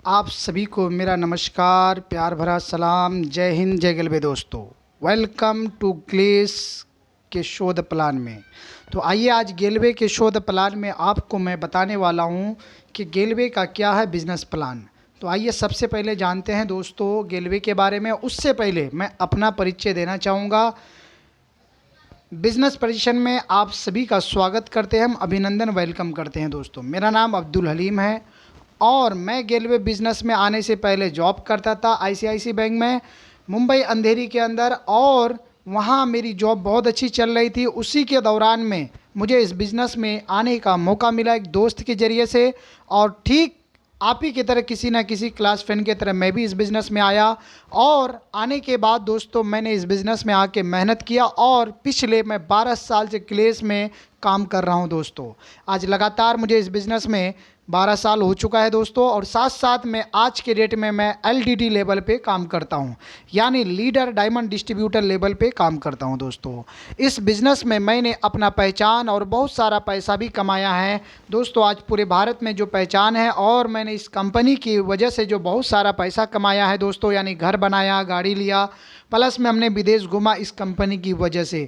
आप सभी को मेरा नमस्कार, प्यार भरा सलाम। जय हिंद, जय गलबे दोस्तों। वेलकम टू ग्लेस के शो द प्लान में। तो आइए आज गेलवे के शो द प्लान में आपको मैं बताने वाला हूं कि गेलवे का क्या है बिज़नेस प्लान। तो आइए सबसे पहले जानते हैं दोस्तों गेलवे के बारे में। उससे पहले मैं अपना परिचय देना चाहूँगा। बिजनेस पोजीशन में आप सभी का स्वागत करते हैं, हम अभिनंदन वेलकम करते हैं दोस्तों। मेरा नाम अब्दुल हलीम है और मैं गेलवे बिज़नेस में आने से पहले जॉब करता था आईसीआईसी बैंक में, मुंबई अंधेरी के अंदर, और वहाँ मेरी जॉब बहुत अच्छी चल रही थी। उसी के दौरान में मुझे इस बिज़नेस में आने का मौका मिला एक दोस्त के ज़रिए से, और ठीक आप ही की तरह किसी ना किसी क्लास फ्रेंड की तरह मैं भी इस बिज़नेस में आया। और आने के बाद दोस्तों मैंने इस बिज़नेस में आके मेहनत किया और पिछले मैं 12 साल से क्लेस में काम कर रहा हूं दोस्तों। आज लगातार मुझे इस बिज़नेस में 12 साल हो चुका है दोस्तों। और साथ साथ में आज के डेट में मैं एलडीडी लेवल पे काम करता हूं, यानी लीडर डायमंड डिस्ट्रीब्यूटर लेवल पे काम करता हूं दोस्तों। इस बिज़नेस में मैंने अपना पहचान और बहुत सारा पैसा भी कमाया है दोस्तों। आज पूरे भारत में जो पहचान है, और मैंने इस कंपनी की वजह से जो बहुत सारा पैसा कमाया है दोस्तों, यानी घर बनाया, गाड़ी लिया, प्लस में हमने विदेश घूमा इस कंपनी की वजह से।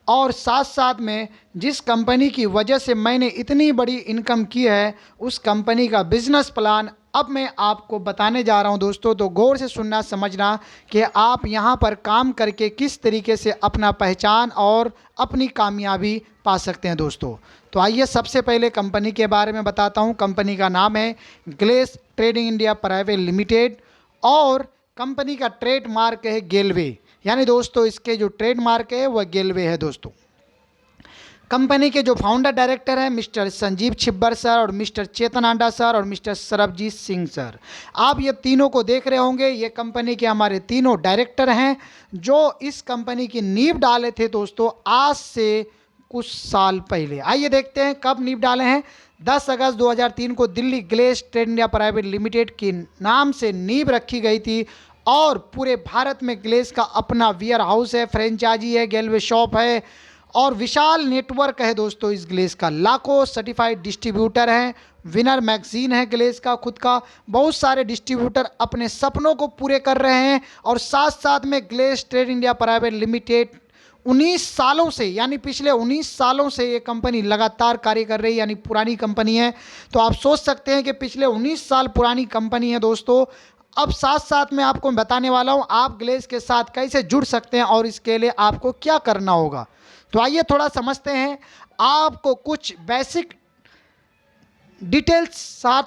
और साथ साथ में जिस कंपनी की वजह से मैंने इतनी बड़ी इनकम की है, उस कंपनी का बिजनेस प्लान अब मैं आपको बताने जा रहा हूं दोस्तों। तो गौर से सुनना, समझना कि आप यहां पर काम करके किस तरीके से अपना पहचान और अपनी कामयाबी पा सकते हैं दोस्तों। तो आइए सबसे पहले कंपनी के बारे में बताता हूं। कंपनी का नाम है glace trading India private limited, और कंपनी का ट्रेडमार्क है गेलवे, यानी दोस्तों इसके जो ट्रेडमार्क है वह गेलवे है दोस्तों। कंपनी के जो फाउंडर डायरेक्टर हैं मिस्टर संजीव छिब्बर सर, और मिस्टर चेतन आंडा सर, और मिस्टर सरबजीत सिंह सर। आप ये तीनों को देख रहे होंगे, ये कंपनी के हमारे तीनों डायरेक्टर हैं जो इस कंपनी की नींव डाले थे दोस्तों आज से कुछ साल पहले। आइए देखते हैं कब नींव डाले हैं। 10 अगस्त 2003 को Delhi glace trade India private limited के नाम से नींव रखी गई थी, और पूरे भारत में ग्लेस का अपना वियर हाउस है, फ्रेंचाइजी है, गेलवे शॉप है, और विशाल नेटवर्क है दोस्तों इस ग्लेस का। लाखों सर्टिफाइड डिस्ट्रीब्यूटर हैं, विनर मैगजीन है ग्लेस का खुद का। बहुत सारे डिस्ट्रीब्यूटर अपने सपनों को पूरे कर रहे हैं। और साथ साथ में glace trade India private limited 19 सालों से, यानी पिछले 19 सालों से ये कंपनी लगातार कार्य कर रही है, यानी पुरानी कंपनी है। तो आप सोच सकते हैं कि पिछले 19 साल पुरानी कंपनी है दोस्तों। अब साथ साथ में आपको बताने वाला हूं आप ग्लेस के साथ कैसे जुड़ सकते हैं और इसके लिए आपको क्या करना होगा। तो आइए थोड़ा समझते हैं। आपको कुछ बेसिक डिटेल्स साथ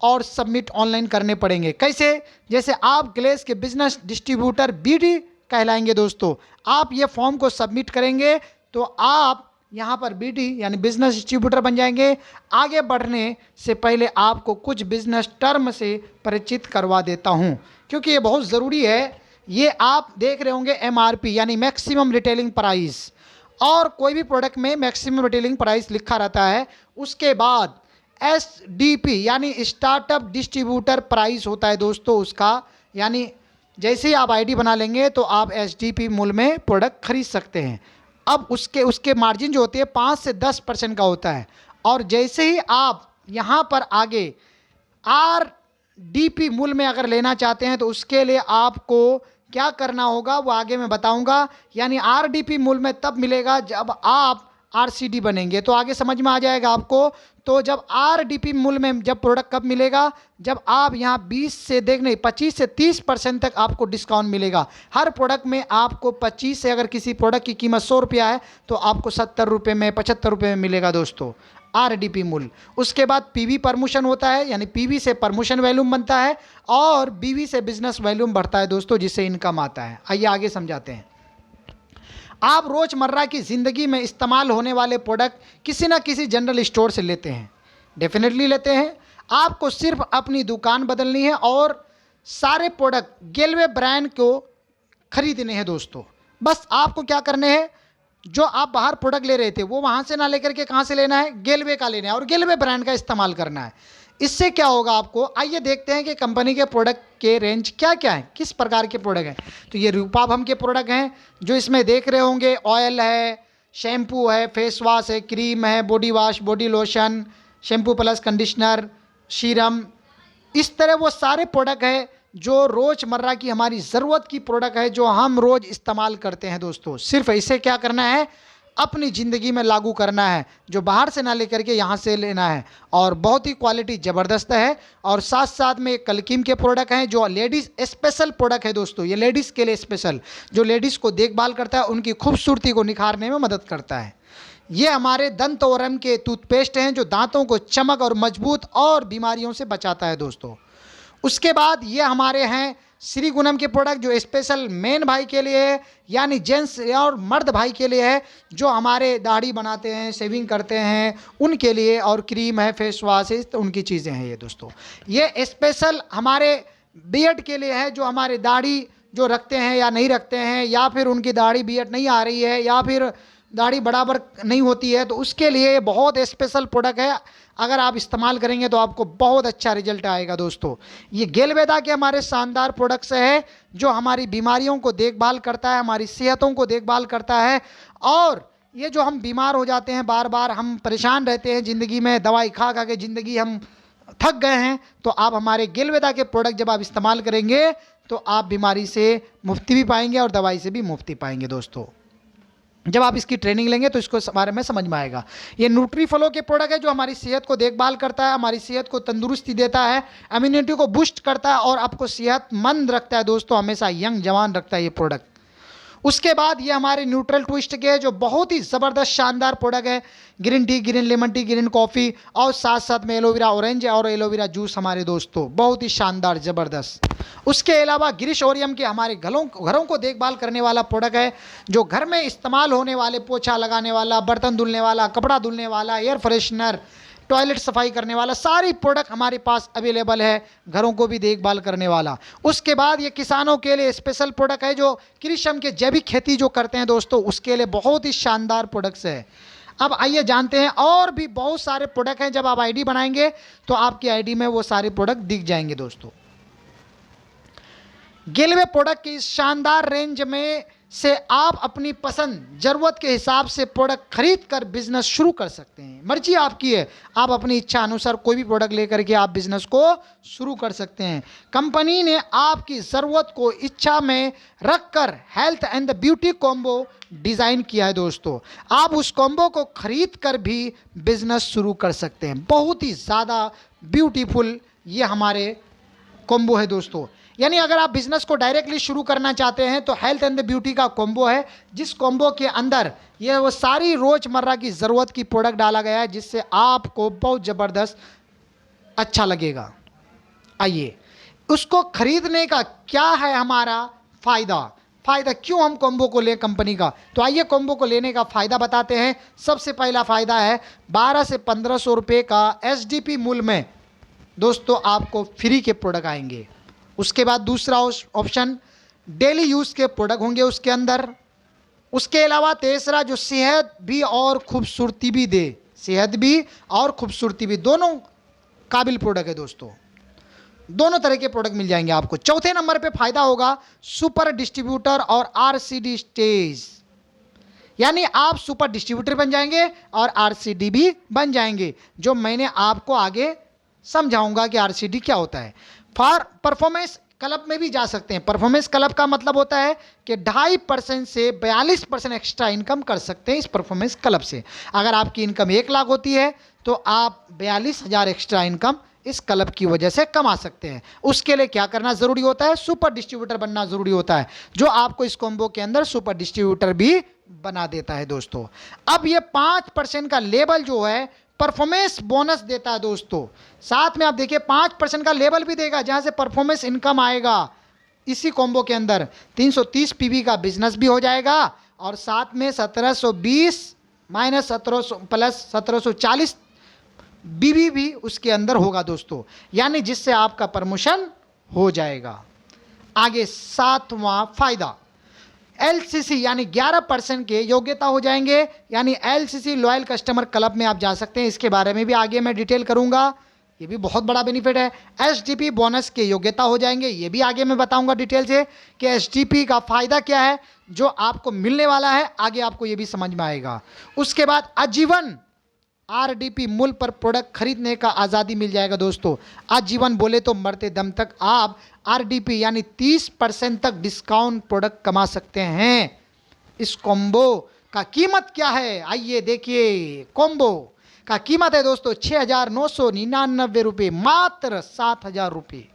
और सबमिट ऑनलाइन करने पड़ेंगे। कैसे? जैसे आप ग्लेस के बिजनेस डिस्ट्रीब्यूटर बीडी कहलाएंगे दोस्तों। आप ये फॉर्म को सबमिट करेंगे तो आप यहाँ पर बीडी यानी बिजनेस डिस्ट्रीब्यूटर बन जाएंगे। आगे बढ़ने से पहले आपको कुछ बिजनेस टर्म से परिचित करवा देता हूँ, क्योंकि ये बहुत ज़रूरी है। ये आप देख रहे होंगे एमआरपी यानी मैक्सिमम रिटेलिंग प्राइस, और कोई भी प्रोडक्ट में मैक्सिमम रिटेलिंग प्राइस लिखा रहता है। उसके बाद एसडीपी यानी स्टार्टअप डिस्ट्रीब्यूटर प्राइस होता है दोस्तों उसका, यानी जैसे ही आप आईडी बना लेंगे तो आप एसडीपी मूल्य में प्रोडक्ट खरीद सकते हैं। अब उसके मार्जिन जो होती है 5 से 10% का होता है। और जैसे ही आप यहाँ पर आगे आरडीपी मूल्य में अगर लेना चाहते हैं तो उसके लिए आपको क्या करना होगा वो आगे मैं बताऊंगा। यानी आरडीपी मूल्य में तब मिलेगा जब आप आरसीडी बनेंगे, तो आगे समझ में आ जाएगा आपको। तो जब आरडीपी मूल्य में जब प्रोडक्ट कब मिलेगा, जब आप यहाँ 20 से देखने 25 से 30% तक आपको डिस्काउंट मिलेगा। हर प्रोडक्ट में आपको 25 से, अगर किसी प्रोडक्ट की कीमत 100 रुपया है तो आपको 70 रुपये में, 75 रुपये में मिलेगा दोस्तों आरडीपी मूल्य। उसके बाद पीवी प्रमोशन होता है, यानी पीवी से प्रमोशन वैल्यूम बनता है, और बीवी से बिजनेस वैल्यूम बढ़ता है दोस्तों, जिससे इनकम आता है। आइए आगे समझाते हैं। आप रोज़मर्रा की ज़िंदगी में इस्तेमाल होने वाले प्रोडक्ट किसी ना किसी जनरल स्टोर से लेते हैं, डेफिनेटली लेते हैं। आपको सिर्फ अपनी दुकान बदलनी है और सारे प्रोडक्ट गेलवे ब्रांड को खरीदने हैं दोस्तों। बस आपको क्या करने हैं, जो आप बाहर प्रोडक्ट ले रहे थे वो वहाँ से ना लेकर के कहाँ से लेना है, गेलवे का लेना है, और गेलवे ब्रांड का इस्तेमाल करना है। इससे क्या होगा आपको, आइए देखते हैं कि कंपनी के प्रोडक्ट के रेंज क्या क्या है, किस प्रकार के प्रोडक्ट हैं। तो ये रूपाभम के प्रोडक्ट हैं जो इसमें देख रहे होंगे। ऑयल है, शैम्पू है, फेस वॉश है, क्रीम है, body wash, body lotion, shampoo plus conditioner, serum, इस तरह वो सारे प्रोडक्ट है जो रोज़मर्रा की हमारी ज़रूरत की प्रोडक्ट है, जो हम रोज़ इस्तेमाल करते हैं दोस्तों। सिर्फ इसे क्या करना है, अपनी ज़िंदगी में लागू करना है, जो बाहर से ना लेकर के यहाँ से लेना है। और बहुत ही क्वालिटी ज़बरदस्त है। और साथ साथ में कलकीम के प्रोडक्ट हैं जो लेडीज़ स्पेशल प्रोडक्ट है दोस्तों। ये लेडीज़ के लिए स्पेशल, जो लेडीज़ को देखभाल करता है, उनकी खूबसूरती को निखारने में मदद करता है। ये हमारे दंतोरम के टूथपेस्ट हैं जो दांतों को चमक और मजबूत और बीमारियों से बचाता है दोस्तों। उसके बाद ये हमारे हैं श्री गुणम के प्रोडक्ट जो स्पेशल मेन भाई के लिए है, यानी जेंट्स और मर्द भाई के लिए है, जो हमारे दाढ़ी बनाते हैं, शेविंग करते हैं, उनके लिए। और क्रीम है, फेस वॉश है, तो उनकी चीज़ें हैं ये दोस्तों। ये स्पेशल हमारे बियर्ड के लिए है, जो हमारे दाढ़ी जो रखते हैं या नहीं रखते हैं, या फिर उनकी दाढ़ी बियर्ड नहीं आ रही है, या फिर दाढ़ी बराबर नहीं होती है, तो उसके लिए बहुत स्पेशल प्रोडक्ट है। अगर आप इस्तेमाल करेंगे तो आपको बहुत अच्छा रिजल्ट आएगा दोस्तों। ये गेलवेदा के हमारे शानदार प्रोडक्ट्स है जो हमारी बीमारियों को देखभाल करता है, हमारी सेहतों को देखभाल करता है। और ये जो हम बीमार हो जाते हैं, बार बार हम परेशान रहते हैं ज़िंदगी में, दवाई खा खा के ज़िंदगी हम थक गए हैं, तो आप हमारे गेलवेदा के प्रोडक्ट जब आप इस्तेमाल करेंगे तो आप बीमारी से मुक्ति भी पाएंगे और दवाई से भी मुक्ति पाएंगे दोस्तों। जब आप इसकी ट्रेनिंग लेंगे तो इसको बारे में समझ में आएगा। ये न्यूट्रीफ्लो के प्रोडक्ट है जो हमारी सेहत को देखभाल करता है, हमारी सेहत को तंदुरुस्ती देता है, इम्यूनिटी को बूस्ट करता है और आपको सेहतमंद रखता है दोस्तों, हमेशा यंग जवान रखता है ये प्रोडक्ट। उसके बाद ये हमारे न्यूट्रल ट्विस्ट के जो बहुत ही ज़बरदस्त शानदार प्रोडक्ट है, green tea, green lemon tea, green coffee और साथ साथ में एलोवेरा ऑरेंज और एलोवेरा जूस हमारे दोस्तों, बहुत ही शानदार ज़बरदस्त। उसके अलावा गिरीश ओरियम के हमारे घरों को देखभाल करने वाला प्रोडक्ट है, जो घर में इस्तेमाल होने वाले, पोछा लगाने वाला, बर्तन धुलने वाला, कपड़ा धुलने वाला, एयर फ्रेशनर, टॉयलेट सफाई करने वाला, सारी प्रोडक्ट हमारे पास अवेलेबल है, घरों को भी देखभाल करने वाला। उसके बाद ये किसानों के लिए स्पेशल प्रोडक्ट है, जो कृषि के जैविक खेती जो करते हैं दोस्तों, उसके लिए बहुत ही शानदार प्रोडक्ट्स है। अब आइए जानते हैं, और भी बहुत सारे प्रोडक्ट हैं। जब आप आईडी बनाएंगे तो आपकी आईडी में वो सारे प्रोडक्ट दिख जाएंगे दोस्तों। गेलवे प्रोडक्ट की इस शानदार रेंज में से आप अपनी पसंद ज़रूरत के हिसाब से प्रोडक्ट खरीद कर बिजनेस शुरू कर सकते हैं। मर्जी आपकी है, आप अपनी इच्छा अनुसार कोई भी प्रोडक्ट लेकर के आप बिजनेस को शुरू कर सकते हैं। कंपनी ने आपकी ज़रूरत को इच्छा में रखकर health and the beauty combo design किया है दोस्तों। आप उस कॉम्बो को खरीद कर भी बिजनेस शुरू कर सकते हैं। बहुत ही ज़्यादा ब्यूटीफुल ये हमारे कॉम्बो है दोस्तों। यानी अगर आप बिजनेस को डायरेक्टली शुरू करना चाहते हैं तो हेल्थ एंड ब्यूटी का कॉम्बो है, जिस कॉम्बो के अंदर ये वो सारी रोजमर्रा की ज़रूरत की प्रोडक्ट डाला गया है, जिससे आपको बहुत ज़बरदस्त अच्छा लगेगा। आइए, उसको खरीदने का क्या है हमारा फ़ायदा क्यों हम कॉम्बो को लें कंपनी का, तो आइए कॉम्बो को लेने का फ़ायदा बताते हैं। सबसे पहला फ़ायदा है 1200 से 1500 रुपये का एसडीपी मूल्य में दोस्तों आपको फ्री के प्रोडक्ट आएंगे। उसके बाद दूसरा ऑप्शन डेली यूज़ के प्रोडक्ट होंगे उसके अंदर। उसके अलावा तीसरा जो सेहत भी और खूबसूरती भी दे, सेहत भी और खूबसूरती भी, दोनों काबिल प्रोडक्ट है दोस्तों। दोनों तरह के प्रोडक्ट मिल जाएंगे आपको। चौथे नंबर पे फ़ायदा होगा सुपर डिस्ट्रीब्यूटर और आरसीडी स्टेज, यानी आप सुपर डिस्ट्रीब्यूटर बन जाएंगे और आरसीडी भी बन जाएंगे, जो मैंने आपको आगे समझाऊंगा कि आरसीडी क्या होता है। फॉर परफॉर्मेंस क्लब में भी जा सकते हैं। परफॉर्मेंस क्लब का मतलब होता है कि 2.5% से 42% एक्स्ट्रा इनकम कर सकते हैं इस परफॉर्मेंस क्लब से। अगर आपकी इनकम 1 लाख होती है तो आप 42,000 एक्स्ट्रा इनकम इस क्लब की वजह से कमा सकते हैं। उसके लिए क्या करना ज़रूरी होता है, सुपर डिस्ट्रीब्यूटर बनना ज़रूरी होता है, जो आपको इस कॉम्बो के अंदर सुपर डिस्ट्रीब्यूटर भी बना देता है दोस्तों। अब ये 5% का लेबल जो है परफॉर्मेंस बोनस देता है दोस्तों। साथ में आप देखिए 5% का लेबल भी देगा, जहां से परफॉर्मेंस इनकम आएगा। इसी कॉम्बो के अंदर 330 पीवी का बिजनेस भी हो जाएगा और साथ में 1720 माइनस 1700 प्लस 1740 बीबी भी उसके अंदर होगा दोस्तों, यानी जिससे आपका प्रमोशन हो जाएगा। आगे 7वां फायदा एलसीसी यानी 11% के योग्यता हो जाएंगे, यानी एलसीसी लॉयल कस्टमर क्लब में आप जा सकते हैं। इसके बारे में भी आगे मैं डिटेल करूंगा, ये भी बहुत बड़ा बेनिफिट है। एसडीपी बोनस के योग्यता हो जाएंगे, ये भी आगे मैं बताऊंगा डिटेल से कि एसडीपी का फ़ायदा क्या है जो आपको मिलने वाला है, आगे आपको ये भी समझ में आएगा। उसके बाद आजीवन आरडीपी मूल्य पर प्रोडक्ट खरीदने का आज़ादी मिल जाएगा दोस्तों। आजीवन बोले तो मरते दम तक आप आरडीपी यानी 30% तक डिस्काउंट प्रोडक्ट कमा सकते हैं। इस कॉम्बो का कीमत क्या है, आइए देखिए। कॉम्बो का कीमत है दोस्तों 6,999 रुपये, मात्र 7,000 रुपये।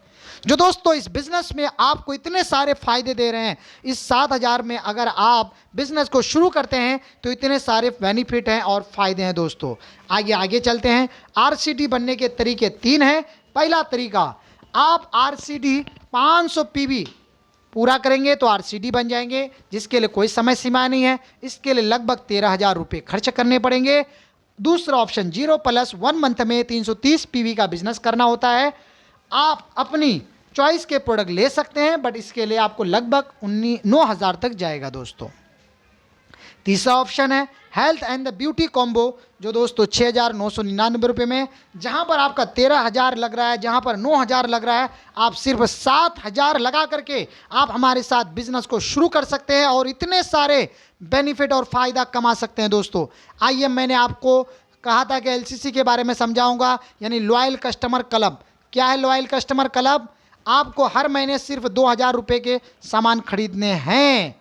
जो दोस्तों इस बिजनेस में आपको इतने सारे फायदे दे रहे हैं, इस 7,000 में अगर आप बिजनेस को शुरू करते हैं तो इतने सारे बेनिफिट हैं और फायदे हैं दोस्तों। आगे चलते हैं। आरसीडी बनने के तरीके 3 हैं। पहला तरीका, आप आरसीडी 500 पीवी पूरा करेंगे तो आरसीडी बन जाएंगे, जिसके लिए कोई समय सीमा नहीं है। इसके लिए लगभग 13,000 रुपये खर्च करने पड़ेंगे। दूसरा ऑप्शन 0+1 मंथ में 330 पीवी का बिजनेस करना होता है। आप अपनी चॉइस के प्रोडक्ट ले सकते हैं, बट इसके लिए आपको लगभग 9,000 तक जाएगा दोस्तों। तीसरा ऑप्शन है health and the beauty combo, जो दोस्तों 6,999 रुपये में, जहां पर आपका 13,000 लग रहा है, जहां पर 9,000 लग रहा है, आप सिर्फ 7,000 लगा करके आप हमारे साथ बिजनेस को शुरू कर सकते हैं और इतने सारे बेनिफिट और फायदा कमा सकते हैं दोस्तों। आइए, मैंने आपको कहा था कि एलसीसी के बारे में समझाऊंगा, यानी लॉयल कस्टमर क्लब। क्या है लॉयल कस्टमर क्लब? आपको हर महीने सिर्फ 2,000 रुपये के सामान खरीदने हैं।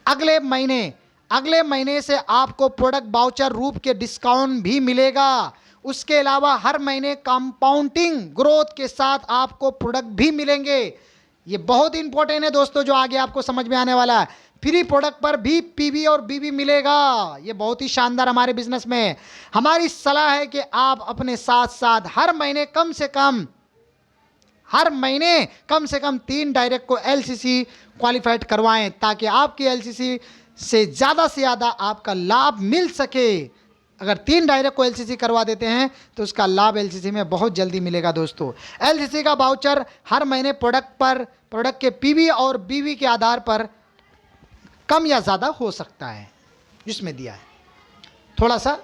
अगले महीने से आपको प्रोडक्ट बाउचर रूप के डिस्काउंट भी मिलेगा। उसके अलावा हर महीने कंपाउंडिंग ग्रोथ के साथ आपको प्रोडक्ट भी मिलेंगे। ये बहुत इंपॉर्टेंट है दोस्तों, जो आगे आपको समझ में आने वाला है। फ्री प्रोडक्ट पर भी पीवी और बीवी मिलेगा। ये बहुत ही शानदार हमारे बिजनेस में। हमारी सलाह है कि आप अपने साथ साथ हर महीने कम से कम 3 डायरेक्ट को एलसीसी क्वालिफाइड करवाएं, ताकि आपकी एलसीसी से ज़्यादा आपका लाभ मिल सके। अगर 3 डायरेक्ट को एलसीसी करवा देते हैं तो उसका लाभ एलसीसी में बहुत जल्दी मिलेगा दोस्तों। एलसीसी का वाउचर हर महीने प्रोडक्ट के पीवी और बीवी के आधार पर कम या ज़्यादा हो सकता है, जिसमें दिया है थोड़ा सा।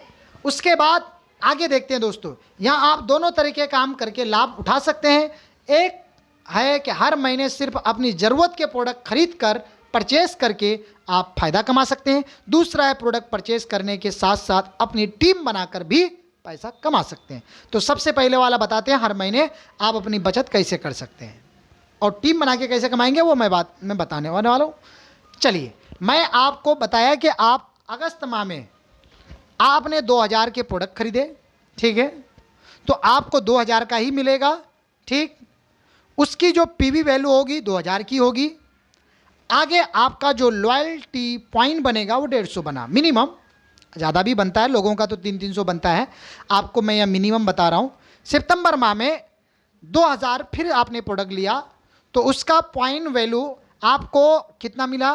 उसके बाद आगे देखते हैं दोस्तों। यहाँ आप दोनों तरीके काम करके लाभ उठा सकते हैं। एक है कि हर महीने सिर्फ अपनी ज़रूरत के प्रोडक्ट खरीद कर परचेस करके आप फायदा कमा सकते हैं। दूसरा है प्रोडक्ट परचेस करने के साथ साथ अपनी टीम बनाकर भी पैसा कमा सकते हैं। तो सबसे पहले वाला बताते हैं, हर महीने आप अपनी बचत कैसे कर सकते हैं और टीम बना के कैसे कमाएंगे, वो मैं बताने वाला हूँ। चलिए, मैं आपको बताया कि आप अगस्त माह में आपने 2,000 के प्रोडक्ट खरीदे, ठीक है, तो आपको 2,000 का ही मिलेगा, ठीक। उसकी जो पीवी वैल्यू होगी 2,000 की होगी। आगे आपका जो लॉयल्टी पॉइंट बनेगा वो 150 बना, मिनिमम। ज़्यादा भी बनता है, लोगों का तो 300-300 बनता है, आपको मैं यह मिनिमम बता रहा हूँ। सितंबर माह में 2,000 फिर आपने प्रोडक्ट लिया तो उसका पॉइंट वैल्यू आपको कितना मिला,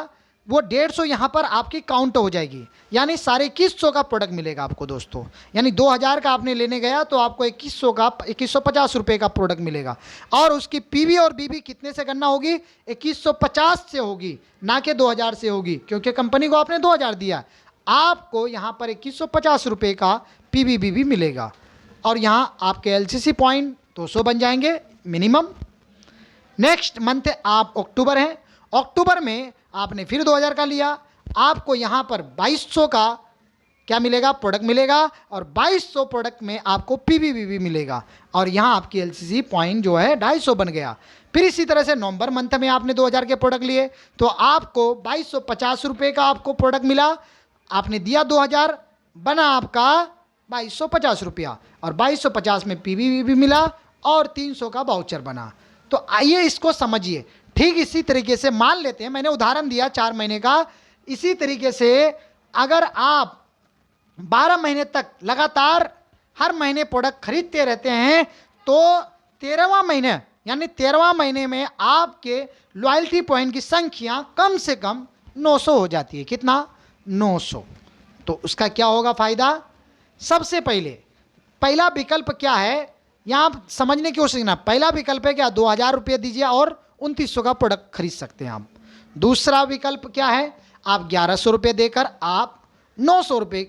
वो 150 यहाँ पर आपकी काउंट हो जाएगी, यानी 2150 का प्रोडक्ट मिलेगा आपको दोस्तों। यानी 2,000 का आपने लेने गया तो आपको 2150 रुपये का प्रोडक्ट मिलेगा। और उसकी पीवी और बीवी कितने से गणना होगी, 2150 से होगी, ना कि 2,000 से होगी, क्योंकि कंपनी को आपने 2,000 दिया। आपको यहाँ पर 2150 रुपये का पीवी बीवी मिलेगा और यहाँ आपके एलसीसी पॉइंट 200 बन जाएंगे मिनिमम। नेक्स्ट मंथ आप अक्टूबर हैं, अक्टूबर में आपने फिर 2,000 का लिया, आपको यहाँ पर 2,200 का क्या मिलेगा, प्रोडक्ट मिलेगा, और 2,200 प्रोडक्ट में आपको पीवी मिलेगा और यहाँ आपकी एलसीसी पॉइंट जो है 250 बन गया। फिर इसी तरह से नवंबर मंथ में आपने 2,000 के प्रोडक्ट लिए तो आपको 2,250 रुपये का आपको प्रोडक्ट मिला। आपने दिया 2,000, बना आपका 2,250 रुपया, और 2,250 में पीवी भी मिला और 300 का वाउचर बना। तो आइए इसको समझिए। ठीक इसी तरीके से मान लेते हैं, मैंने उदाहरण दिया 4 महीने का, इसी तरीके से अगर आप 12 महीने तक लगातार हर महीने प्रोडक्ट खरीदते रहते हैं तो 13वां महीने यानी 13वां महीने में आपके लॉयल्टी पॉइंट की संख्या कम से कम 900 हो जाती है। कितना, 900। तो उसका क्या होगा फायदा? सबसे पहला विकल्प क्या है, यहाँ आप समझने की कोशिश करना। पहला विकल्प है क्या, 2,000 रुपये दीजिए और 2,900 का प्रोडक्ट खरीद सकते हैं आप। दूसरा विकल्प क्या है, आप 1,100 रुपये देकर आप 900 रुपये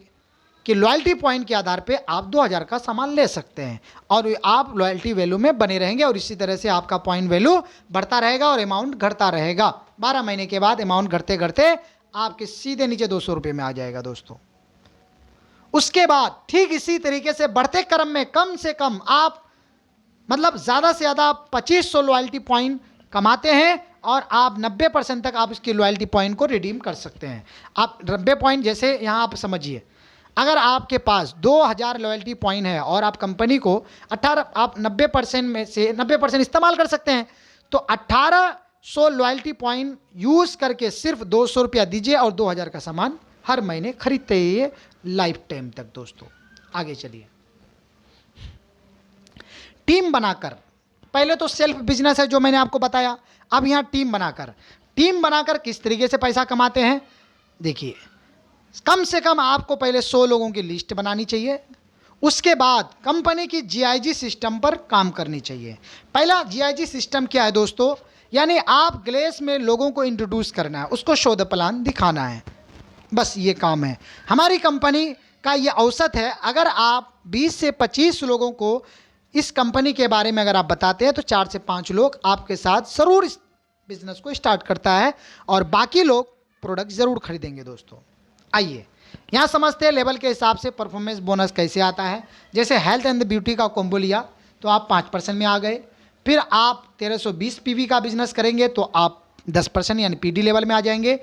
कि लॉयल्टी पॉइंट के आधार पे आप 2,000 का सामान ले सकते हैं और आप लॉयल्टी वैल्यू में बने रहेंगे और इसी तरह से आपका पॉइंट वैल्यू बढ़ता रहेगा और अमाउंट घटता रहेगा। 12 महीने के बाद अमाउंट घटते घटते आपके सीधे नीचे 200 रुपये में आ जाएगा दोस्तों। उसके बाद ठीक इसी तरीके से बढ़ते क्रम में कम से कम आप मतलब ज़्यादा से ज़्यादा 2500 लॉयल्टी पॉइंट कमाते हैं और आप 90% तक आप इसकी लॉयल्टी पॉइंट को रिडीम कर सकते हैं। आप 90 पॉइंट, जैसे यहाँ आप समझिए, अगर आपके पास 2000 लॉयल्टी पॉइंट है और आप कंपनी को 18 आप 90% में से 90% इस्तेमाल कर सकते हैं, तो 1800 लॉयल्टी पॉइंट यूज़ करके सिर्फ 200 रुपया दीजिए और 2000 का सामान हर महीने खरीदते ही लाइफ टाइम तक। दोस्तों आगे चलिए। टीम बनाकर, पहले तो सेल्फ बिजनेस है जो मैंने आपको बताया, अब यहाँ टीम बनाकर किस तरीके से पैसा कमाते हैं देखिए। कम से कम आपको पहले 100 लोगों की लिस्ट बनानी चाहिए, उसके बाद कंपनी की जीआईजी सिस्टम पर काम करनी चाहिए। पहला जीआईजी सिस्टम क्या है दोस्तों, यानी आप ग्लेस में लोगों को इंट्रोड्यूस करना है, उसको शो द प्लान दिखाना है, बस ये काम है। हमारी कंपनी का ये औसत है, अगर आप 20 से 25 लोगों को इस कंपनी के बारे में अगर आप बताते हैं तो 4 से 5 लोग आपके साथ ज़रूर इस बिजनेस को स्टार्ट करता है और बाकी लोग प्रोडक्ट ज़रूर खरीदेंगे। दोस्तों आइए यहाँ समझते हैं लेवल के हिसाब से परफॉर्मेंस बोनस कैसे आता है। जैसे हेल्थ एंड ब्यूटी का कॉम्बो लिया तो आप 5% में आ गए, फिर आप 1320 पीवी का बिजनेस करेंगे तो आप 10% यानी पीडी लेवल में आ जाएंगे।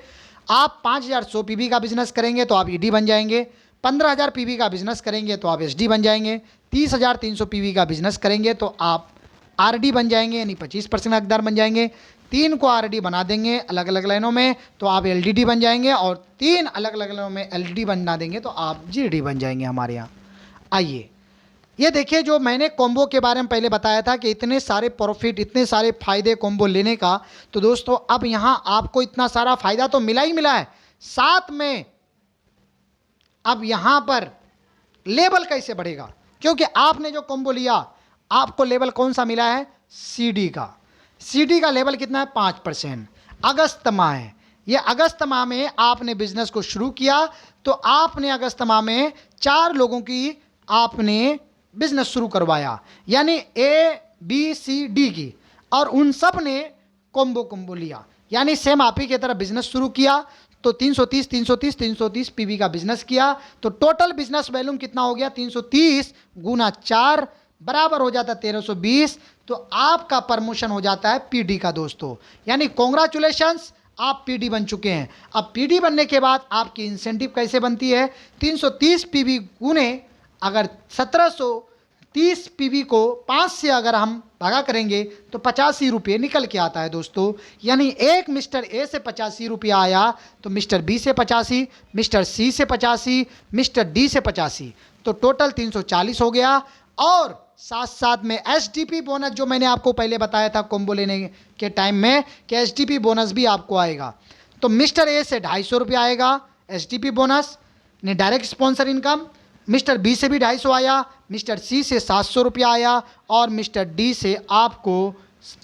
आप 5100 पीवी का बिजनेस करेंगे तो आप ईडी बन जाएंगे। 15000 पीवी का बिजनेस करेंगे तो आप एसडी बन जाएंगे। 30300 पीवी का बिजनेस करेंगे तो आप आरडी बन जाएंगे, यानी 25% हकदार बन जाएंगे। 3 को आरडी बना देंगे अलग अलग लाइनों में तो आप एलडीडी बन जाएंगे, और 3 अलग अलग लाइनों में एलडीडी बना देंगे तो आप जीडी बन जाएंगे हमारे यहाँ। आइए ये देखिए, जो मैंने कॉम्बो के बारे में पहले बताया था कि इतने सारे प्रॉफिट, इतने सारे फायदे कॉम्बो लेने का, तो दोस्तों अब यहाँ आपको इतना सारा फायदा तो मिला ही मिला है, साथ में अब यहाँ पर लेवल कैसे बढ़ेगा, क्योंकि आपने जो कॉम्बो लिया आपको लेवल कौन सा मिला है, सीडी का। सीडी का लेवल कितना है, 5%। अगस्त माह है, ये अगस्त माह में आपने बिजनेस को शुरू किया तो आपने अगस्त माह में 4 लोगों की आपने बिजनेस शुरू करवाया, यानी ए बी सी डी की, और उन सब ने कॉम्बो लिया, यानी सेम आप ही की तरह बिजनेस शुरू किया तो 330 पीवी का बिजनेस किया तो टोटल बिजनेस वैल्यूम कितना हो गया, 330 गुना 4 बराबर हो जाता है 1320, तो आपका प्रमोशन हो जाता है पीडी का। दोस्तों यानी कॉन्ग्रेचुलेशंस, आप पीडी बन चुके हैं। अब पीडी बनने के बाद आपकी इंसेंटिव कैसे बनती है, 330 पीवी गुने अगर 1730 पीवी को 5 से अगर हम भागा करेंगे तो 85 रुपये निकल के आता है। दोस्तों यानी एक मिस्टर ए से 85 रुपया आया तो मिस्टर बी से 85, मिस्टर सी से 85, मिस्टर डी से 85, तो टोटल 340 हो गया। और साथ साथ में एसडीपी बोनस जो मैंने आपको पहले बताया था कॉम्बो लेने के टाइम में कि एसडीपी बोनस भी आपको आएगा, तो मिस्टर ए से 250 रुपया आएगा एसडीपी बोनस ने direct sponsor income, mister B से भी 250 आया, मिस्टर सी से 700 रुपया आया और मिस्टर डी से आपको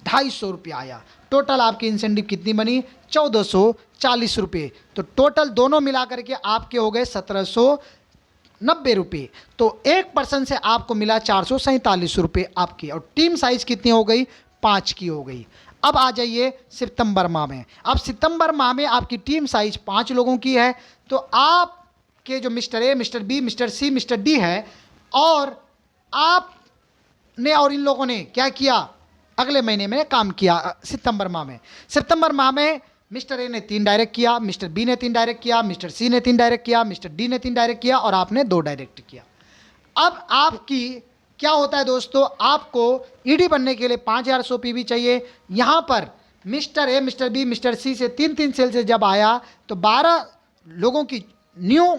250 रुपया आया। टोटल आपकी इंसेंटिव कितनी बनी, 1440 रुपये। तो टोटल दोनों मिलाकर के आपके हो गए 1790 रुपये। तो 1% से आपको मिला 447 रुपये आपकी, और टीम साइज कितनी हो गई, 5 की हो गई। अब आ जाइए सितंबर माह में। अब सितंबर माह में आपकी टीम साइज 5 लोगों की है, तो आप के जो mister A, mister B, mister C, mister D है, और आपने और इन लोगों ने क्या किया, अगले महीने में काम किया सितंबर माह में। सितंबर माह में मिस्टर ए ने 3 डायरेक्ट किया, मिस्टर बी ने 3 डायरेक्ट किया, मिस्टर सी ने 3 डायरेक्ट किया, मिस्टर डी ने 3 डायरेक्ट किया और आपने 2 डायरेक्ट किया। अब आपकी क्या होता है दोस्तों, आपको ईडी बनने के लिए 5100 पीवी चाहिए। यहाँ पर mister A, mister B, mister C से 3-3 सेल से जब आया तो 12 लोगों की न्यू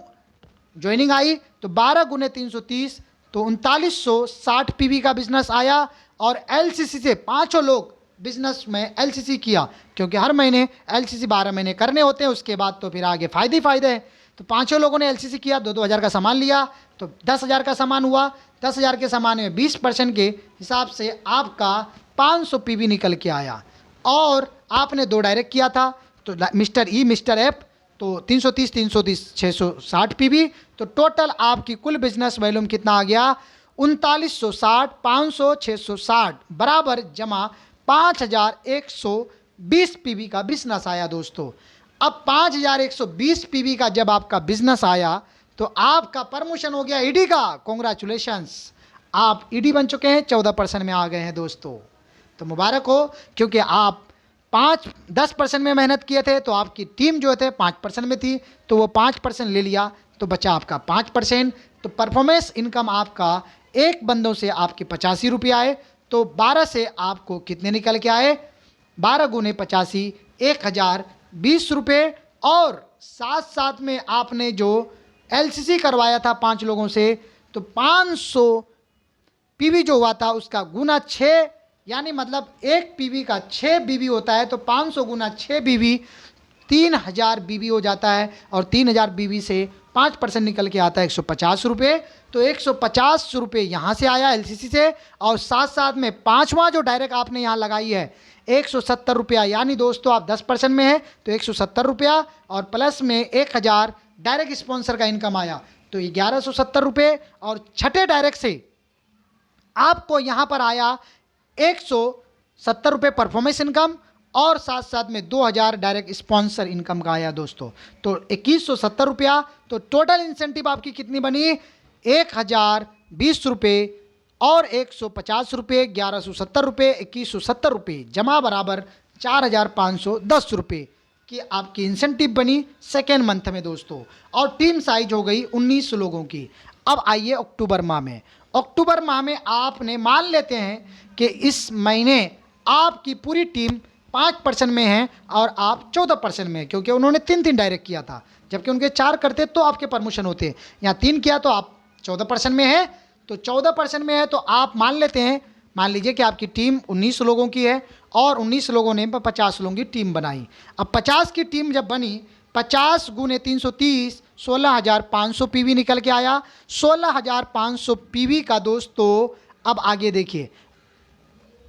ज्वाइनिंग आई, तो 12 गुने 330 तो 3960 पीवी का बिजनेस आया। और एलसीसी से 5 लोग बिजनेस में एलसीसी किया, क्योंकि हर महीने एलसीसी 12 महीने करने होते हैं, उसके बाद तो फिर आगे फ़ायदे हैं। तो 5 लोगों ने एलसीसी किया, 2-2000 का सामान लिया तो 10,000 का सामान हुआ। 10,000 के सामान में 20% के हिसाब से आपका 500 पीवी निकल के आया। और आपने 2 डायरेक्ट किया था, तो मिस्टर ई, मिस्टर एफ, तो 330 660 पीवी, तो टोटल आपकी कुल बिजनेस वॉल्यूम कितना आ गया, 3960, 500, 660 बराबर जमा 5120 पीवी का बिजनेस आया। दोस्तों अब 5120 पीवी का जब आपका बिजनेस आया तो आपका प्रमोशन हो गया ईडी का, कॉन्ग्रेचुलेशंस, आप ईडी बन चुके हैं, 14% में आ गए हैं दोस्तों। तो मुबारक हो, क्योंकि आप 10% में मेहनत किए थे, तो आपकी टीम जो थे 5% में थी, तो वो 5% ले लिया, तो बचा आपका 5%। तो परफॉर्मेंस इनकम आपका एक बंदों से आपके 85 रुपये आए, तो 12 से आपको कितने निकल के आए, 12 गुने 85, 1020 रुपये। और साथ साथ में आपने जो एलसीसी करवाया था 5 लोगों से, तो 500 पीवी जो हुआ था उसका गुना 6, यानी मतलब एक पीवी का 6 बीवी होता है, तो 500 गुना 6 बीवी 3000 बीवी हो जाता है। और 3000 बीवी से 5% निकल के आता है 150 रुपये। तो 150 रुपये यहाँ से आया एलसीसी से, और साथ साथ में पाँचवा जो डायरेक्ट आपने यहाँ लगाई है 170 रुपया, यानी दोस्तों आप 10% में है तो 170 रुपया, और प्लस में 1000 डायरेक्ट स्पॉन्सर का इनकम आया, तो 1170 रुपये। और छठे डायरेक्ट से आपको यहाँ पर आया 170 रुपये परफॉर्मेंस इनकम, और साथ साथ में 2000 डायरेक्ट स्पॉन्सर इनकम का आया दोस्तों, तो 2170 रुपया। तो टोटल इंसेंटिव आपकी कितनी बनी, 1020 रुपये और 150 रुपये, 1170 रुपये, 2170 रुपये जमा बराबर 4510 रुपये की आपकी इंसेंटिव बनी सेकेंड मंथ में दोस्तों। और टीम साइज हो गई 19 लोगों की। अब आइए अक्टूबर माह में। अक्टूबर माह में आपने मान लेते हैं कि इस महीने आपकी पूरी टीम 5% में है और आप 14% में है, क्योंकि उन्होंने 3 डायरेक्ट किया था, जबकि उनके 4 करते तो आपके प्रमोशन होते। यहाँ 3 किया तो आप 14% में है। तो 14% में है तो आप मान लेते हैं, मान लीजिए कि आपकी टीम 19 लोगों की है और 19 लोगों ने 50 लोगों की टीम बनाई। अब 50 की टीम जब बनी, 50 गुने 330, 16,500 पीवी निकल के आया। 16,500 पीवी का दोस्तों अब आगे देखिए,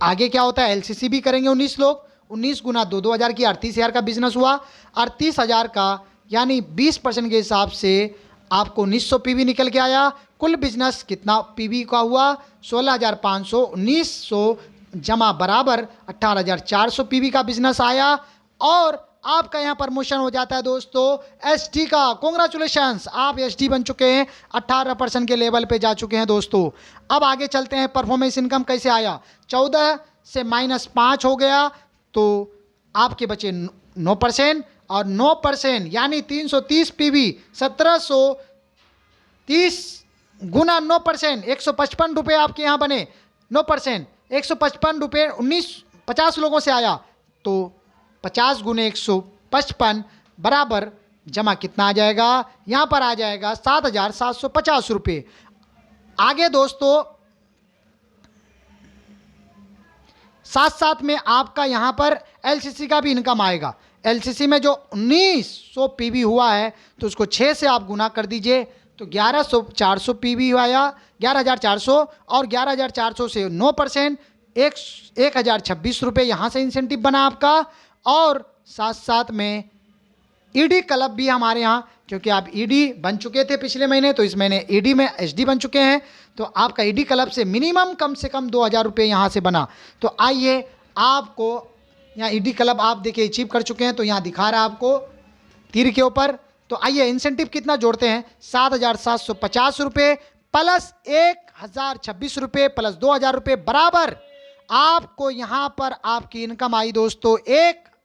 आगे क्या होता है, एलसीसी भी करेंगे 19 लोग, 19 गुना 2,000 की 38,000 का बिजनेस हुआ। 38,000 का यानी 20% के हिसाब से आपको 1900 पीवी निकल के आया। कुल बिजनेस कितना पीवी का हुआ, 16,500, 1900 जमा बराबर 18,400 पीवी का बिजनेस आया। और आपका यहाँ प्रमोशन हो जाता है दोस्तों एसडी का। कॉन्ग्रेचुलेशंस, आप एसडी बन चुके हैं, 18% के लेवल पे जा चुके हैं दोस्तों। अब आगे चलते हैं, परफॉर्मेंस इनकम कैसे आया, 14 से -5 हो गया, तो आपके बचे 9%, और 9% यानी 330 पीवी, 1730 गुना 9%, 155 रुपये आपके यहाँ बने। 9% 155 रुपये 50 लोगों से आया, तो 50 गुने 155 बराबर जमा कितना आ जाएगा, यहाँ पर आ जाएगा 7,750 रुपये। आगे दोस्तों साथ साथ में आपका यहाँ पर एलसीसी का भी इनकम आएगा। एलसीसी में जो 1900 पीवी हुआ है तो उसको 6 से आप गुना कर दीजिए, तो 400 पीवी आया, 11,400, और 11,400 से 9%, 1,026 रुपये यहाँ से इंसेंटिव बना आपका। और साथ साथ में ईडी क्लब भी हमारे यहाँ, क्योंकि आप ईडी बन चुके थे पिछले महीने, तो इस महीने ईडी में एसडी बन चुके हैं, तो आपका ईडी क्लब से मिनिमम कम से कम 2,000 रुपये यहाँ से बना। तो आइए आपको यहाँ ईडी क्लब आप देखिए अचीव कर चुके हैं, तो यहाँ दिखा रहा है आपको तीर के ऊपर। तो आइए इंसेंटिव कितना जोड़ते हैं, 7,750 रुपये प्लस 1,026 रुपये प्लस 2,000 रुपये बराबर आपको यहाँ पर आपकी इनकम आई दोस्तों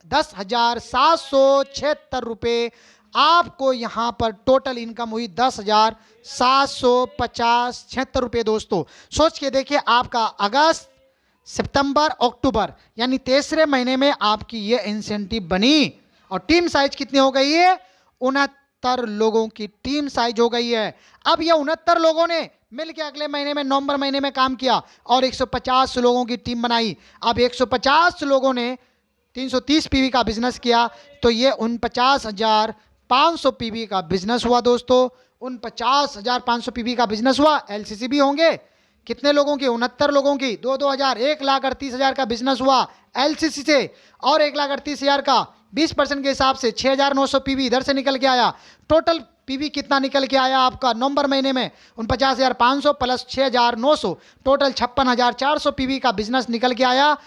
10,776 रुपये। आपको यहाँ पर टोटल इनकम हुई 10,776 रुपये दोस्तों। सोच के देखिए, आपका अगस्त सितंबर अक्टूबर यानी तीसरे महीने में आपकी ये इंसेंटिव बनी। और टीम साइज कितनी हो गई है, 69 लोगों की टीम साइज हो गई है। अब ये 69 लोगों ने मिलकर अगले महीने में नवंबर महीने में काम किया और 150 लोगों की टीम बनाई। अब 150 लोगों ने 330 पीवी का बिजनेस किया, तो ये 49,500 पीवी का बिजनेस हुआ दोस्तों। 49,500 पीवी का बिजनेस हुआ। एलसीसी भी होंगे कितने लोगों की, 69 लोगों की, 2,000, 1,38,000 का बिजनेस हुआ एलसीसी से, और 1,38,000 का 20% के हिसाब से 6,900 पीवी इधर से निकल के आया। टोटल पीवी कितना निकल के आया आपका नवंबर महीने में, 49,500 प्लस 6,900, टोटल 56,400 पीवी का बिजनेस निकल के आया।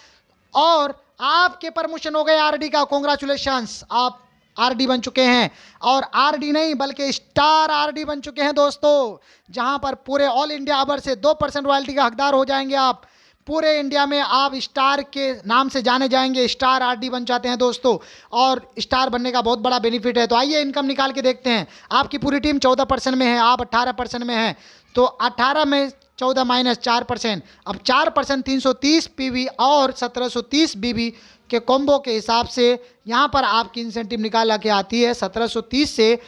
और आपके प्रमोशन हो गए आरडी का। कॉन्ग्रेचुलेशंस, आप आरडी बन चुके हैं, और आरडी नहीं बल्कि स्टार आरडी बन चुके हैं दोस्तों, जहां पर पूरे ऑल इंडिया अबर से 2% रॉयल्टी का हकदार हो जाएंगे आप। पूरे इंडिया में आप स्टार के नाम से जाने जाएंगे, स्टार आरडी बन जाते हैं दोस्तों, और स्टार बनने का बहुत बड़ा बेनिफिट है। तो आइए इनकम निकाल के देखते हैं। आपकी पूरी टीम 14% में है, आप 18% में हैं, तो 18 में 14 माइनस 4%, अब 4% 330 पीवी और 1730 बीबी के कॉम्बो के हिसाब से यहाँ पर आपकी इंसेंटिव निकाला के आती है 1730 से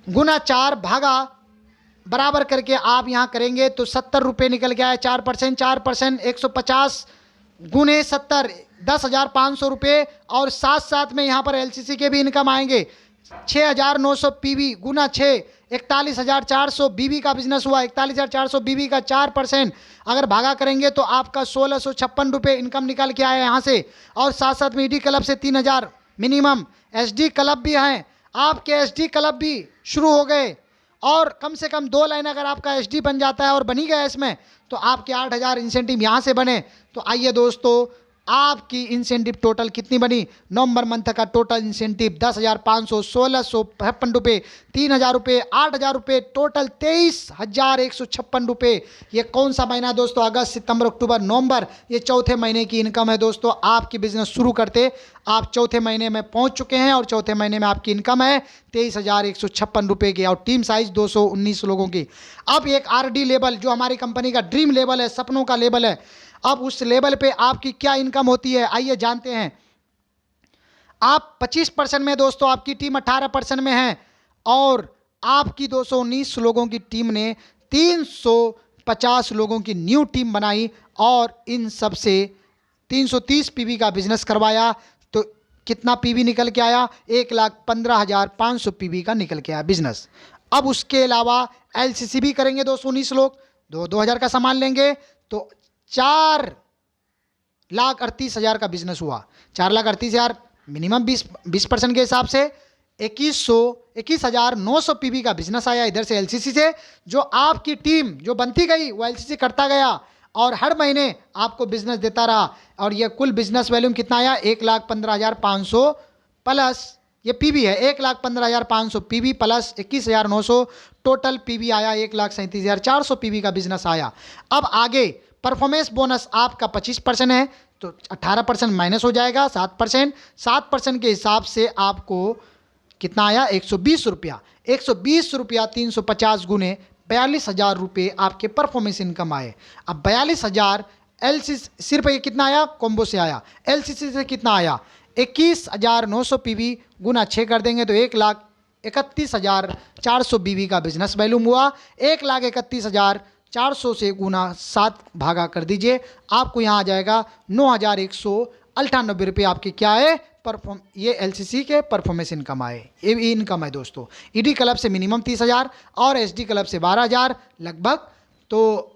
गुना 4 भागा बराबर करके आप यहाँ करेंगे तो 70 रुपये निकल के आए। 4% 4% 150 गुने 70 10,500 रुपये, और साथ साथ में यहाँ पर एलसीसी के भी इनकम आएंगे। 6,900 पीवी गुना 6 41,400 बीबी का बिजनेस हुआ। 41,400 बीबी का 4% अगर भागा करेंगे तो आपका 1,656 रुपये इनकम निकल के आया यहाँ से। और साथ साथ में ईडी क्लब से 3,000 मिनिमम, एसडी क्लब भी हैं, आपके एसडी क्लब भी शुरू हो गए, और कम से कम 2 लाइन अगर आपका एसडी बन जाता है और बनी गया इसमें तो आपके 8,000 इंसेंटिव यहाँ से बने। तो आइए दोस्तों, आपकी इंसेंटिव टोटल कितनी बनी? नवंबर मंथ का टोटल इंसेंटिव 10,500, 1,655 रुपये, 3,000 रुपये, 8,000 रुपये, टोटल 23,156 रुपये। ये कौन सा महीना दोस्तों? अगस्त, सितंबर, अक्टूबर, नवंबर, ये चौथे महीने की इनकम है दोस्तों। आपकी बिजनेस शुरू करते आप चौथे महीने में पहुंच चुके हैं, और चौथे महीने में आपकी इनकम है 23,156 रुपये की, और टीम साइज 219 लोगों की। अब एक आरडी लेवल जो हमारी कंपनी का ड्रीम लेवल है, सपनों का लेवल है, अब उस लेवल पे आपकी क्या इनकम होती है आइए जानते हैं। आप 25% में दोस्तों, आपकी टीम 18% में है, और आपकी 219 लोगों की टीम ने 350 लोगों की न्यू टीम बनाई, और इन सब से 330 पीवी का बिजनेस करवाया। तो कितना पीवी निकल के आया? 1,15,500 पीवी का निकल के आया बिजनेस। अब उसके अलावा एलसीसी भी करेंगे 219 लोग, 2,000 का सामान लेंगे तो 4,38,000 का बिजनेस हुआ। 4,38,000 मिनिमम 20% के हिसाब से 21,900 पीवी का बिजनेस आया इधर से एलसीसी से। जो आपकी टीम जो बनती गई वो एलसीसी करता गया, और हर महीने आपको बिजनेस देता रहा, और ये कुल बिजनेस वैल्यूम कितना आया? 1,15,500 प्लस ये पीवी है, 1,15,500 पीवी प्लस 21,900, टोटल पीवी आया 1,37,400 पीवी का बिजनेस आया। अब आगे परफॉर्मेंस बोनस आपका 25% है, तो 18% माइनस हो जाएगा 7%। 7% के हिसाब से आपको कितना आया? 120 रुपया। 120 रुपया 350 गुने 42,000 रुपये आपके परफॉर्मेंस इनकम आए। अब 42,000 एलसीसी सिर्फ ये कितना आया? कॉम्बो से आया। एलसीसी से कितना आया? 21,900 पीवी गुना 6 कर देंगे तो 1,31,400 बीवी का बिजनेस वैल्यूम हुआ। 1,31,400 से गुना 7 भागा कर दीजिए, आपको यहाँ आ जाएगा 9,198 रुपये आपके क्या है? ये एलसीसी के परफॉर्मेंस इनकम आए। ये इनकम है दोस्तों। ईडी क्लब से मिनिमम 30,000 और एसडी क्लब से 12,000 लगभग। तो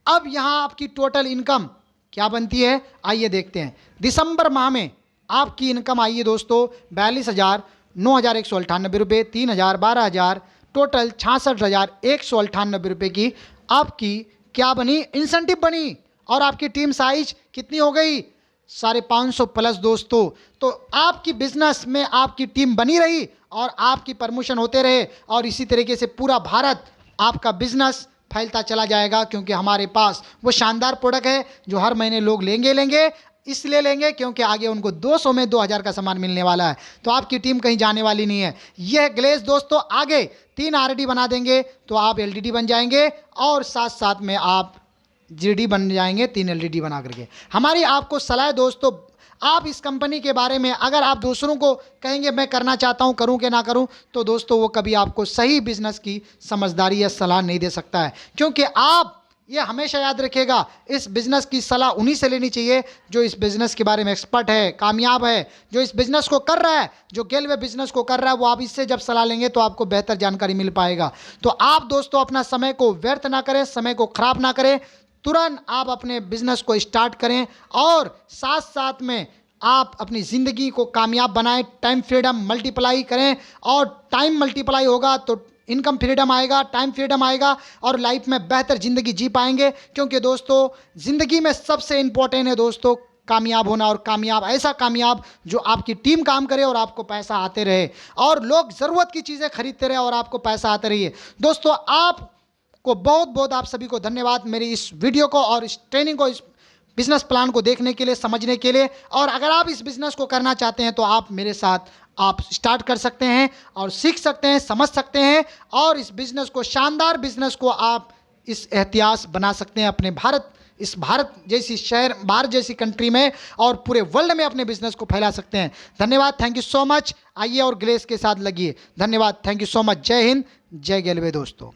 अब यहाँ आपकी टोटल इनकम क्या बनती है आइए देखते हैं। दिसंबर माह में आपकी इनकम आई है दोस्तों 42,000, 9,198 रुपये, 3,000, 12,000, टोटल 66,198 रुपये की आपकी क्या बनी? इंसेंटिव बनी। और आपकी टीम साइज कितनी हो गई? 550 प्लस दोस्तों। तो आपकी बिजनेस में आपकी टीम बनी रही और आपकी प्रमोशन होते रहे, और इसी तरीके से पूरा भारत आपका बिजनेस फैलता चला जाएगा, क्योंकि हमारे पास वो शानदार प्रोडक्ट है जो हर महीने लोग लेंगे इसलिए लेंगे क्योंकि आगे उनको 200 में 2,000 का सामान मिलने वाला है। तो आपकी टीम कहीं जाने वाली नहीं है। यह ग्लेज दोस्तों आगे 3 आरडी बना देंगे तो आप एलडीडी बन जाएंगे, और साथ साथ में आप जीडी बन जाएंगे 3 एलडीडी बना करके। हमारी आपको सलाह है दोस्तों, आप इस कंपनी के बारे में अगर आप दूसरों को कहेंगे मैं करना चाहता हूं, करूं कि ना करूं, तो दोस्तों वो कभी आपको सही बिजनेस की समझदारी या सलाह नहीं दे सकता है। क्योंकि आप ये हमेशा याद रखिएगा, इस बिजनेस की सलाह उन्हीं से लेनी चाहिए जो इस बिजनेस के बारे में एक्सपर्ट है, कामयाब है, जो इस बिजनेस को कर रहा है, जो गेलवे बिजनेस को कर रहा है। वो आप इससे जब सलाह लेंगे तो आपको बेहतर जानकारी मिल पाएगा। तो आप दोस्तों अपना समय को व्यर्थ ना करें, समय को खराब ना करें, तुरंत आप अपने बिजनेस को स्टार्ट करें, और साथ साथ में आप अपनी ज़िंदगी को कामयाब बनाएं। टाइम फ्रीडम मल्टीप्लाई करें, और टाइम मल्टीप्लाई होगा तो इनकम फ्रीडम आएगा, टाइम फ्रीडम आएगा, और लाइफ में बेहतर ज़िंदगी जी पाएंगे। क्योंकि दोस्तों ज़िंदगी में सबसे इम्पोर्टेंट है दोस्तों कामयाब होना, और कामयाब ऐसा कामयाब जो आपकी टीम काम करे और आपको पैसा आते रहे और लोग ज़रूरत की चीज़ें खरीदते रहे और आपको पैसा आते रहिए। दोस्तों आपको बहुत बहुत आप सभी को धन्यवाद मेरी इस वीडियो को और इस ट्रेनिंग को, इस बिजनेस प्लान को देखने के लिए, समझने के लिए। और अगर आप इस बिजनेस को करना चाहते हैं तो आप मेरे साथ आप स्टार्ट कर सकते हैं और सीख सकते हैं, समझ सकते हैं और इस बिजनेस को, शानदार बिजनेस को आप इस इतिहास बना सकते हैं अपने इस भारत जैसी शहर, भारत जैसी कंट्री में और पूरे वर्ल्ड में अपने बिजनेस को फैला सकते हैं। धन्यवाद, थैंक यू सो मच। आइए और ग्लेस के साथ लगिए। धन्यवाद, थैंक यू सो मच। जय हिंद, जय गेलवे दोस्तों।